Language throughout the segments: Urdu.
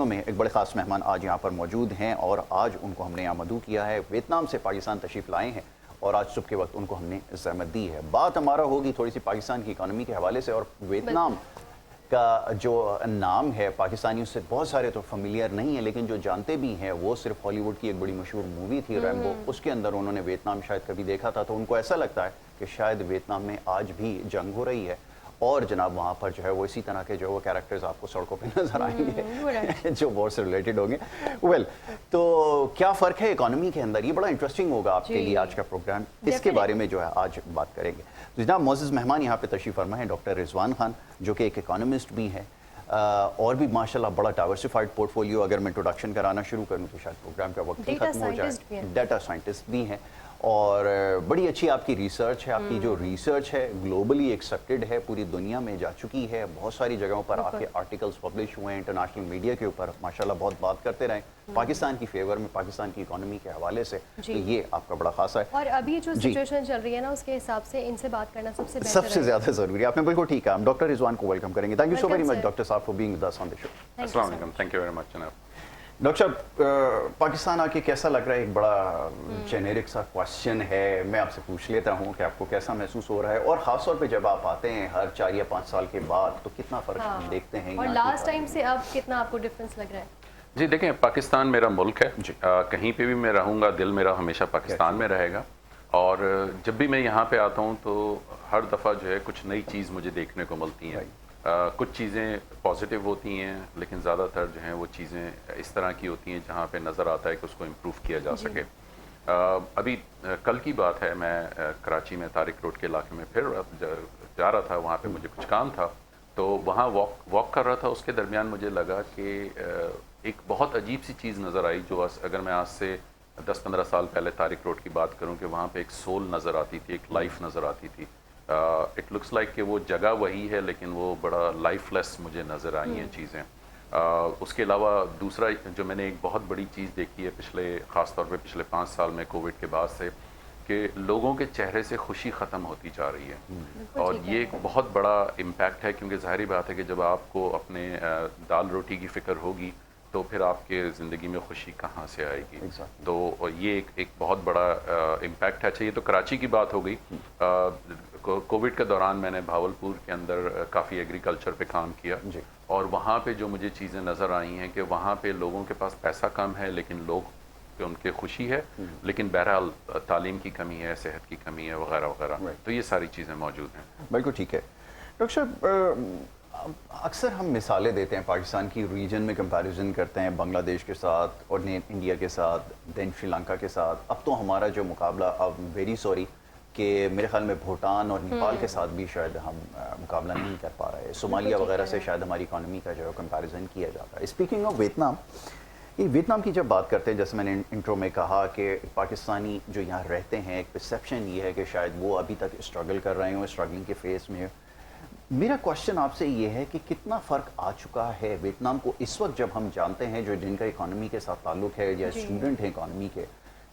اسٹوڈیو میں ایک بڑے خاص مہمان آج یہاں پر موجود ہیں اور آج ان کو ہم نے یہاں مدعو کیا ہے. ویتنام سے پاکستان تشریف لائے ہیں اور آج صبح کے وقت ان کو ہم نے زحمت دی ہے. بات ہمارا ہوگی تھوڑی سی پاکستان کی اکانومی کے حوالے سے, اور ویتنام کا جو نام ہے پاکستانیوں سے بہت سارے تو فیملیئر نہیں ہیں, لیکن جو جانتے بھی ہیں وہ صرف ہالی ووڈ کی ایک بڑی مشہور مووی تھی ریمبو, اس کے اندر انہوں نے ویتنام شاید کبھی دیکھا تھا, تو ان کو ایسا لگتا ہے کہ شاید ویتنام میں آج بھی جنگ ہو رہی ہے اور جناب وہاں پر جو ہے وہ اسی طرح کے جو وہ کیریکٹرز آپ کو سڑکوں پہ نظر آئیں گے جو وار سے ریلیٹڈ ہوں گے. ویل, تو کیا فرق ہے اکانومی کے اندر, یہ بڑا انٹرسٹنگ ہوگا آپ کے لیے آج کا پروگرام, اس کے بارے میں جو ہے آج بات کریں گے. تو جناب معزز مہمان یہاں پہ تشریف فرما ہے ڈاکٹر رضوان خان, جو کہ ایک اکانومسٹ بھی ہیں اور بھی ماشاءاللہ بڑا ڈائیورسفائڈ پورٹ فولیو. اگر میں انٹروڈکشن کرانا شروع کروں تو شاید پروگرام کا وقت ختم ہو جائے. ڈیٹا سائنٹسٹ بھی ہیں اور بڑی اچھی آپ کی ریسرچ ہے. آپ کی جو ریسرچ ہے گلوبلی ایکسیپٹڈ ہے, پوری دنیا میں جا چکی ہے, بہت ساری جگہوں پر آپ کے آرٹیکلز پبلش ہوئے ہیں انٹرنیشنل میڈیا کے اوپر, ماشاءاللہ بہت بات کرتے رہیں پاکستان کی فیور میں, پاکستان کی اکانومی کے حوالے سے, تو یہ آپ کا بڑا خاصا ہے. اور ابھی جو سچویشن چل رہی ہے نا اس کے حساب سے ان سے بات کرنا سب سے بہتر ہے, سب سے زیادہ ضروری ہے. آپ نے بالکل ٹھیک ہے. ہم ڈاکٹر رضوان کو ویلکم کریں گے. Thank you so very much doctor صاحب فار بینگ ود اس آن دی شو. السلام علیکم, تھینک یو ویری مچ جناب. ڈاکٹر صاحب, پاکستان آ کے کیسا لگ رہا ہے؟ ایک بڑا جینیرک سا کوشچن ہے, میں آپ سے پوچھ لیتا ہوں کہ آپ کو کیسا محسوس ہو رہا ہے, اور خاص طور پہ جب آپ آتے ہیں ہر 4 یا 5 سال کے بعد تو کتنا فرق ہم دیکھتے ہیں, اور لاسٹ ٹائم سے اب کتنا آپ کو ڈفرینس لگ رہا ہے؟ جی دیکھیں, پاکستان میرا ملک ہے, کہیں پہ بھی میں رہوں گا دل میرا ہمیشہ پاکستان میں رہے گا, اور جب بھی میں یہاں پہ آتا ہوں تو ہر دفعہ جو ہے کچھ نئی چیز مجھے دیکھنے کو ملتی ہیں. کچھ چیزیں پازیٹیو ہوتی ہیں لیکن زیادہ تر جو ہیں وہ چیزیں اس طرح کی ہوتی ہیں جہاں پہ نظر آتا ہے کہ اس کو امپروو کیا جا سکے. ابھی کل کی بات ہے, میں کراچی میں طارق روڈ کے علاقے میں پھر جا رہا تھا, وہاں پہ مجھے کچھ کام تھا, تو وہاں واک کر رہا تھا. اس کے درمیان مجھے لگا کہ ایک بہت عجیب سی چیز نظر آئی, جو اگر میں آج سے 10-15 سال پہلے طارق روڈ کی بات کروں کہ وہاں پہ ایک سول نظر آتی تھی, ایک لائف نظر آتی تھی. اٹ لکس لائک کہ وہ جگہ وہی ہے لیکن وہ بڑا لائف لیس مجھے نظر آئی ہیں چیزیں. اس کے علاوہ دوسرا جو میں نے ایک بہت بڑی چیز دیکھی ہے خاص طور پہ پچھلے 5 سال میں کووڈ کے بعد سے, کہ لوگوں کے چہرے سے خوشی ختم ہوتی جا رہی ہے, اور یہ ایک بہت بڑا امپیکٹ ہے, کیونکہ ظاہری بات ہے کہ جب آپ کو اپنے دال روٹی کی فکر ہوگی تو پھر آپ کے زندگی میں خوشی کہاں سے آئے گی. تو یہ ایک بہت بڑا امپیکٹ ہے. اچھا, یہ تو کراچی کی بات ہو گئی. کووڈ کے دوران میں نے بھاولپور کے اندر کافی ایگریکلچر پہ کام کیا, اور وہاں پہ جو مجھے چیزیں نظر آئی ہیں کہ وہاں پہ لوگوں کے پاس پیسہ کم ہے لیکن لوگ پہ ان کے خوشی ہے, لیکن بہرحال تعلیم کی کمی ہے, صحت کی کمی ہے, وغیرہ وغیرہ. تو یہ ساری چیزیں موجود ہیں. بالکل ٹھیک ہے. ڈاکٹر صاحب, اکثر ہم مثالیں دیتے ہیں پاکستان کی ریجن میں, کمپیریزن کرتے ہیں بنگلہ دیش کے ساتھ اور انڈیا کے ساتھ, دین سری لنکا کے ساتھ. اب تو ہمارا جو مقابلہ, اب ویری سوری کہ میرے خیال میں بھوٹان اور نیپال کے ساتھ بھی شاید ہم مقابلہ نہیں کر پا رہے. صومالیہ وغیرہ سے شاید ہماری اکانومی کا جو ہے کمپیریزن کیا جاتا ہے. اسپیکنگ آف ویتنام, یہ ویتنام کی جب بات کرتے ہیں, جیسے میں نے انٹرو میں کہا کہ پاکستانی جو یہاں رہتے ہیں ایک پرسیپشن یہ ہے کہ شاید وہ ابھی تک اسٹرگل کر رہے ہوں, اسٹرگلنگ کے فیس میں. میرا کوشچن آپ سے یہ ہے کہ کتنا فرق آ چکا ہے ویتنام کو اس وقت, جب ہم جانتے ہیں جو جن کا اکانومی کے ساتھ تعلق ہے یا اسٹوڈنٹ ہیں اکانومی کے,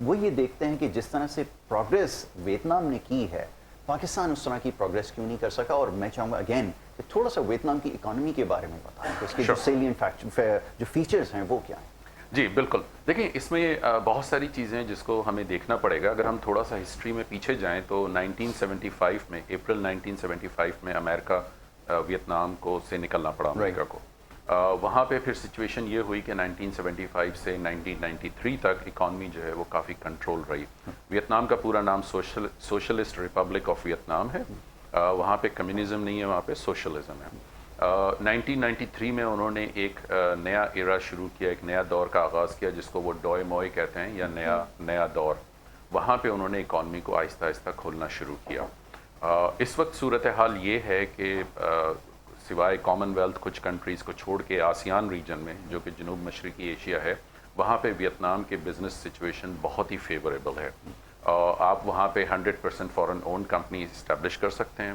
وہ یہ دیکھتے ہیں کہ جس طرح سے پروگریس ویتنام نے کی ہے, پاکستان اس طرح کی پروگریس کیوں نہیں کر سکا. اور میں چاہوں گا اگین کہ تھوڑا سا ویتنام کی اکانومی کے بارے میں بتائیں, اس کے جو سیلینٹ جو فیچرز ہیں وہ کیا ہیں. جی بالکل. دیکھیں, اس میں بہت ساری چیزیں جس کو ہمیں دیکھنا پڑے گا. اگر ہم تھوڑا سا ہسٹری میں پیچھے جائیں تو 1975 میں, اپریل 1975 میں امریکہ ویتنام کو سے نکلنا پڑا امریکہ کو. وہاں پہ پھر سچویشن یہ ہوئی کہ 1975 سے 1993 تک اکانومی جو ہے وہ کافی کنٹرول رہی. ویتنام کا پورا نام سوشلسٹ ریپبلک آف ویتنام ہے. وہاں پہ کمیونزم نہیں ہے, وہاں پہ سوشلزم ہے. 1993 میں انہوں نے ایک نیا ایرا شروع کیا, ایک نیا دور کا آغاز کیا جس کو وہ ڈوئے موئے کہتے ہیں, یا نیا دور. وہاں پہ انہوں نے اکانومی کو آہستہ آہستہ کھولنا شروع کیا. اس وقت صورتحال یہ ہے کہ سوائے کامن ویلتھ کچھ کنٹریز کو چھوڑ کے آسیان ریجن میں, جو کہ جنوب مشرقی ایشیا ہے, وہاں پہ ویتنام کے بزنس سچویشن بہت ہی فیوریبل ہے. آپ وہاں پہ 100% فورن اون کمپنی اسٹیبلش کر سکتے ہیں.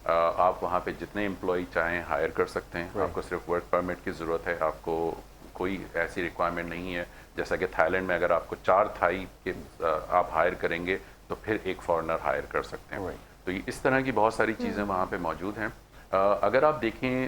آپ وہاں پہ جتنے امپلائی چاہیں ہائر کر سکتے ہیں. آپ کو صرف ورک پرمٹ کی ضرورت ہے, آپ کو کوئی ایسی ریکوائرمنٹ نہیں ہے جیسا کہ تھائی لینڈ میں اگر آپ کو 4 تھائی کے آپ ہائر کریں گے تو پھر ایک فارنر ہائر کر سکتے ہیں. تو اس طرح کی بہت ساری چیزیں وہاں پہ موجود ہیں. اگر آپ دیکھیں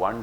$1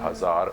1000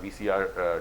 VCR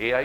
AI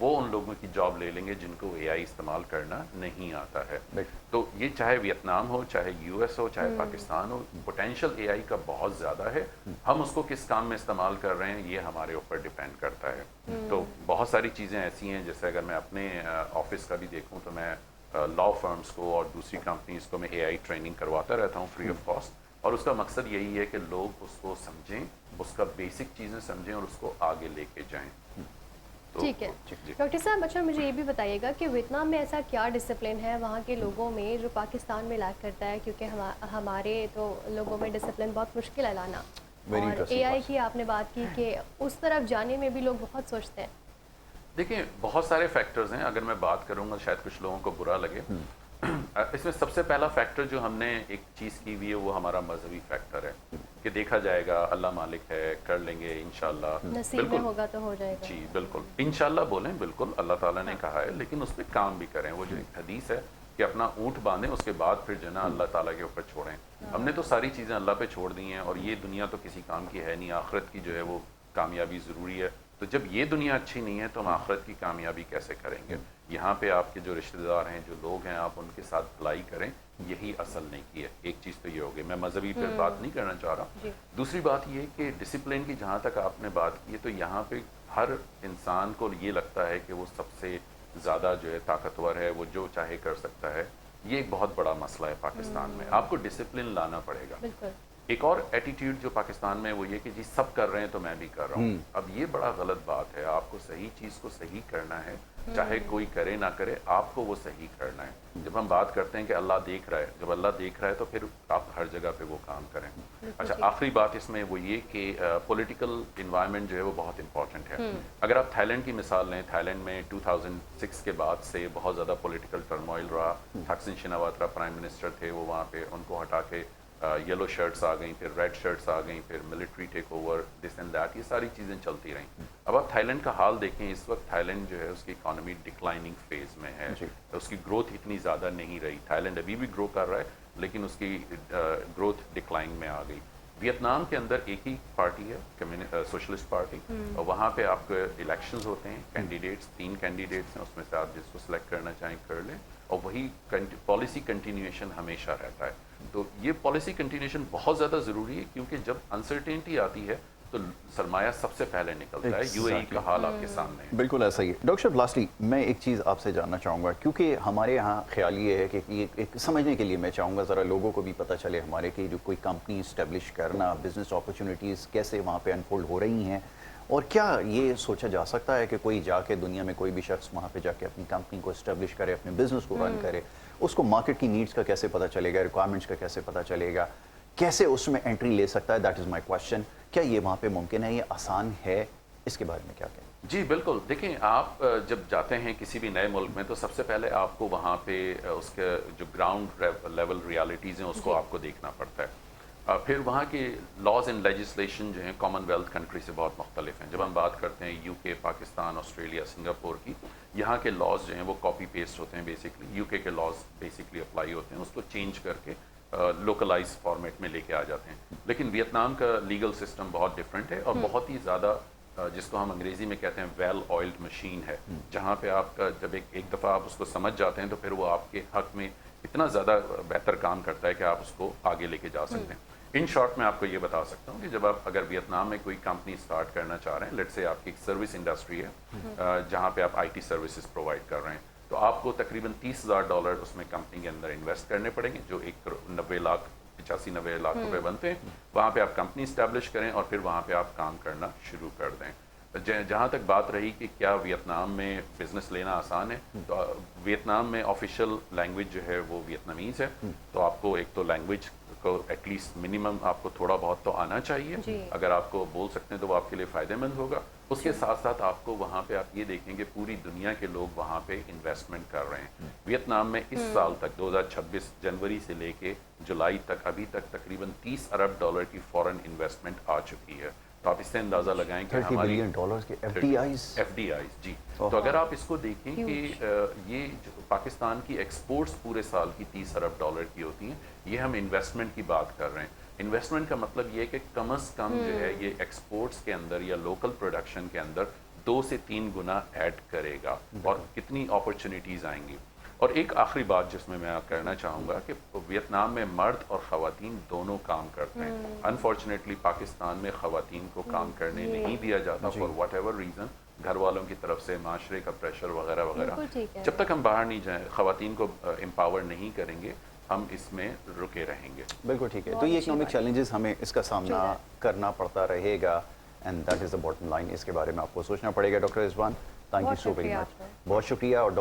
وہ ان لوگوں کی جاب لے لیں گے جن کو اے آئی استعمال کرنا نہیں آتا ہے. بالکل. تو یہ چاہے ویتنام ہو, چاہے یو ایس ہو, چاہے پاکستان ہو, پوٹینشیل اے آئی کا بہت زیادہ ہے. ہم اس کو کس کام میں استعمال کر رہے ہیں یہ ہمارے اوپر ڈیپینڈ کرتا ہے. تو بہت ساری چیزیں ایسی ہیں, جیسے اگر میں اپنے آفس کا بھی دیکھوں تو میں لا فرمز کو اور دوسری کمپنیز کو میں اے آئی ٹریننگ کرواتا رہتا ہوں فری آف کاسٹ, اور اس کا مقصد یہی ہے کہ لوگ اس کو سمجھیں, اس کا بیسک چیزیں سمجھیں اور اس کو آگے لے کے جائیں. ٹھیک ہے ڈاکٹر صاحب. اچھا مجھے یہ بھی بتائیے گا کہ ویتنام میں ایسا کیا ڈسپلن ہے وہاں کے لوگوں میں جو پاکستان میں لیک کرتا ہے, کیونکہ ہمارے تو لوگوں میں ڈسپلن بہت مشکل ہے لانا, اور اے آئی کی آپ نے بات کی کہ اس طرف جانے میں بھی لوگ بہت سوچتے ہیں. دیکھیں بہت سارے فیکٹرز ہیں, اگر میں بات کروں گا شاید کچھ لوگوں کو برا لگے. اس میں سب سے پہلا فیکٹر جو ہم نے ایک چیز کی ہوئی ہے وہ ہمارا مذہبی فیکٹر ہے کہ دیکھا جائے گا اللہ مالک ہے, کر لیں گے انشاءاللہ, نصیب میں ہوگا تو ہو جائے گا. جی بالکل انشاءاللہ بولیں, بالکل اللہ تعالیٰ نے کہا ہے, لیکن اس پہ کام بھی کریں. وہ جو ایک حدیث ہے کہ اپنا اونٹ باندھیں, اس کے بعد پھر جو نا اللہ تعالیٰ کے اوپر چھوڑیں. ہم نے تو ساری چیزیں اللہ پہ چھوڑ دی ہیں, اور یہ دنیا تو کسی کام کی ہے نہیں, آخرت کی جو ہے وہ کامیابی ضروری ہے. تو جب یہ دنیا اچھی نہیں ہے تو ہم آخرت کی کامیابی کیسے کریں گے؟ یہاں پہ آپ کے جو رشتہ دار ہیں, جو لوگ ہیں, آپ ان کے ساتھ بھلائی کریں, یہی اصل نہیں کی ہے. ایک چیز تو یہ ہوگی, میں مذہبی پہ بات نہیں کرنا چاہ رہا. دوسری بات یہ کہ ڈسپلن کی جہاں تک آپ نے بات کی ہے, تو یہاں پہ ہر انسان کو یہ لگتا ہے کہ وہ سب سے زیادہ جو ہے طاقتور ہے, وہ جو چاہے کر سکتا ہے. یہ ایک بہت بڑا مسئلہ ہے پاکستان میں. آپ کو ڈسپلن لانا پڑے گا. ایک اور ایٹیٹیوڈ جو پاکستان میں وہ یہ کہ جی سب کر رہے ہیں تو میں بھی کر رہا ہوں. اب یہ بڑا غلط بات ہے. آپ کو صحیح چیز کو صحیح کرنا ہے, چاہے کوئی کرے نہ کرے, آپ کو وہ صحیح کرنا ہے. جب ہم بات کرتے ہیں کہ اللہ دیکھ رہا ہے, جب اللہ دیکھ رہا ہے تو پھر آپ ہر جگہ پہ وہ کام کریں. اچھا آخری بات اس میں وہ یہ کہ پولیٹیکل انوائرمنٹ جو ہے وہ بہت امپورٹنٹ ہے. اگر آپ تھائی لینڈ کی مثال لیں, تھائی لینڈ میں 2006 کے بعد سے بہت زیادہ پولیٹیکل ٹرموائل رہا. تھاکسن شناواترا پرائم منسٹر تھے, وہ وہاں پہ ان کو ہٹا کے یلو شرٹس آ گئیں, پھر ریڈ شرٹس آ گئیں, پھر military take over, this and that, یہ ساری چیزیں چلتی رہیں. اب آپ تھائی لینڈ کا حال دیکھیں, اس وقت تھائی لینڈ جو ہے اس کی اکانومی ڈکلائننگ فیز میں ہے. اس کی گروتھ اتنی زیادہ نہیں رہی. تھائی لینڈ ابھی بھی گرو کر رہا ہے لیکن اس کی گروتھ ڈکلائن میں آ گئی. ویتنام کے اندر ایک ہی پارٹی ہے, سوشلسٹ پارٹی, اور وہاں پہ آپ کے الیکشنز ہوتے ہیں, کینڈیڈیٹس 3 کینڈیڈیٹس ہیں, اس میں سے آپ جس کو سلیکٹ کرنا چاہیں کر لیں, اور وہی پالیسی کنٹینیوشن ہمیشہ رہتا ہے. تو یہ پالیسی کنٹینیوشن بہت زیادہ ضروری ہے, کیونکہ جب انسرٹینٹی آتی ہے تو سرمایہ سب سے پہلے نکلتا ہے. یو اے ای کا حال آپ کے سامنے ہے. بالکل ایسا ہی ہے. ڈاکٹر صاحب لاسٹلی میں ایک چیز آپ سے جاننا چاہوں گا, کیونکہ ہمارے یہاں خیال یہ ہے کہ ایک سمجھنے کے لیے میں چاہوں گا ذرا لوگوں کو بھی پتہ چلے ہمارے کہ جو کوئی کمپنی اسٹیبلش کرنا, بزنس اپرچونیٹیز کیسے وہاں پہ انفولڈ ہو رہی ہیں, اور کیا یہ سوچا جا سکتا ہے کہ کوئی جا کے دنیا میں کوئی بھی شخص وہاں پہ جا کے اپنی کمپنی کو اسٹیبلش کرے, اپنے بزنس کو رن کرے, اس کو مارکیٹ کی نیڈس کا کیسے پتہ چلے گا, ریکوائرمنٹس کا کیسے پتہ چلے گا, کیسے اس میں انٹری لے سکتا ہے؟ That is my question. کیا یہ وہاں پہ ممکن ہے, یہ آسان ہے؟ اس کے بارے میں کیا کہیں؟ جی بالکل. دیکھیں آپ جب جاتے ہیں کسی بھی نئے ملک میں تو سب سے پہلے آپ کو وہاں پہ اس کے جو گراؤنڈ لیول ریالٹیز ہیں اس کو آپ کو دیکھنا پڑتا ہے. پھر وہاں کے لاز اینڈ لیجسلیشن جو ہیں کامن ویلتھ کنٹری سے بہت مختلف ہیں. جب ہم بات کرتے ہیں یو کے, پاکستان, آسٹریلیا, سنگاپور کی, یہاں کے لاز جو ہیں وہ کاپی پیسٹ ہوتے ہیں بیسکلی. یو کے لاز بیسکلی اپلائی ہوتے ہیں, اس کو چینج کر کے لوکلائز فارمیٹ میں لے کے آ جاتے ہیں. لیکن ویتنام کا لیگل سسٹم بہت ڈفرینٹ ہے اور بہت ہی زیادہ جس کو ہم انگریزی میں کہتے ہیں ویل آئلڈ مشین ہے, جہاں پہ آپ کا جب ایک دفعہ آپ اس کو سمجھ جاتے ہیں تو پھر وہ آپ کے حق میں اتنا زیادہ بہتر کام کرتا ہے کہ آپ اس کو آگے لے کے جا سکتے ہیں. ان شارٹ میں آپ کو یہ بتا سکتا ہوں کہ جب آپ اگر ویتنام میں کوئی کمپنی اسٹارٹ کرنا چاہ رہے ہیں, لیٹ سے آپ کی ایک سروس انڈسٹری ہے جہاں پہ آپ آئی ٹی سروسز پرووائڈ کر رہے ہیں, تو آپ کو تقریباً $30,000 اس میں کمپنی کے اندر انویسٹ کرنے پڑیں گے, جو 90 لاکھ روپے بنتے ہیں. وہاں پہ آپ کمپنی اسٹیبلش کریں اور پھر وہاں پہ آپ کام کرنا شروع کر دیں. جہاں تک بات رہی کہ کیا ویتنام میں بزنس لینا آسان ہے, تو ویتنام میں آفیشیل لینگویج جو ہے وہ ویتنامیز ہے. تو آپ کو ایک تو لینگویج کو ایٹ لیسٹ منیمم آپ کو تھوڑا بہت تو آنا چاہیے. اگر آپ کو بول سکتے ہیں تو وہ آپ کے لیے فائدہ مند ہوگا. اس کے ساتھ ساتھ آپ کو وہاں پہ آپ یہ دیکھیں گے پوری دنیا کے لوگ وہاں پہ انویسٹمنٹ کر رہے ہیں. ویتنام میں اس سال تک 2026 جنوری سے لے کے جولائی تک ابھی تک تقریباً $30 ارب کی فورن انویسٹمنٹ آ چکی ہے. تو آپ اس سے اندازہ لگائیں کہ ہماری ایف ڈی آئیز جی. تو اگر آپ اس کو دیکھیں کہ یہ پاکستان کی ایکسپورٹس پورے سال کی $30 ارب کی ہوتی ہیں, یہ ہم انویسٹمنٹ کی بات کر رہے ہیں. انویسٹمنٹ کا مطلب یہ ہے کہ کم از کم جو ہے یہ ایکسپورٹس کے اندر یا لوکل پروڈکشن کے اندر 2 سے 3 گنا ایڈ کرے گا اور کتنی اپرچونیٹیز آئیں گی. اور ایک آخری بات جس میں کہنا چاہوں گا کہ ویتنام میں مرد اور خواتین دونوں کام کرتے ہیں. انفارچونیٹلی پاکستان میں خواتین کو کام کرنے نہیں دیا جاتا فار واٹ ایور ریزن, گھر والوں کی طرف سے, معاشرے کا پریشر وغیرہ وغیرہ. جب تک ہم باہر نہیں جائیں, خواتین کو امپاور نہیں کریں گے, ہم اس میں رکے رہیں گے. بالکل ٹھیک ہے. تو یہ اکنامک چیلنجز ہمیں اس کا سامنا کرنا پڑتا رہے گا, and that is the bottom line. اس کے بارے میں آپ کو سوچنا پڑے گا. Doctor Rizwan, thank you so very much. بہت شکریہ. اور ڈاکٹر